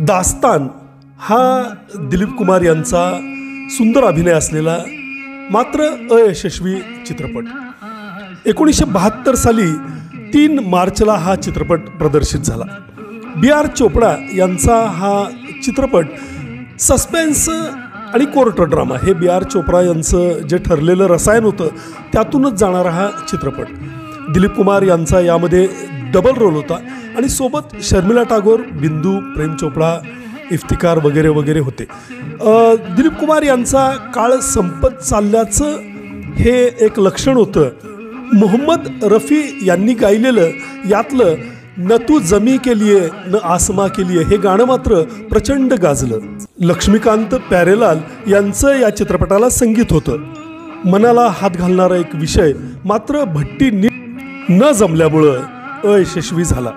दास्तान हा दिलीप कुमार यांचा सुंदर अभिनय असलेला मात्र अयशस्वी चित्रपट 1972 साली 3 मार्चला हा चित्रपट प्रदर्शित झाला। B.R. चोपडा यांचा हा चित्रपट सस्पेन्स आणि कोर्ट ड्रामा हे B.R. चोपडा यांचं जे ठरलेलं रसायन होतं त्यातूनच जाणारा हा चित्रपट। दिलीप कुमार यांचा यामध्ये डबल रोल होता आणि सोबत शर्मिला टागोर, बिंदू, प्रेम चोपडा, इफ्तिकार वगैरे वगैरे होते। दिलीप कुमार यांचा काळ संपत चालल्याचं हे एक लक्षण होतं। मोहम्मद रफी यांनी गायलेलं यातलं न तू जमी के लिए न आसमा के लिए हे गाणं मात्र प्रचंड गाजलं। लक्ष्मीकांत प्यारेलाल यांचं या चित्रपटाला संगीत होतं। मनाला हात घालणारा एक विषय मात्र भट्टी नीट न जमल्यामुळं अयशस्वी झाला।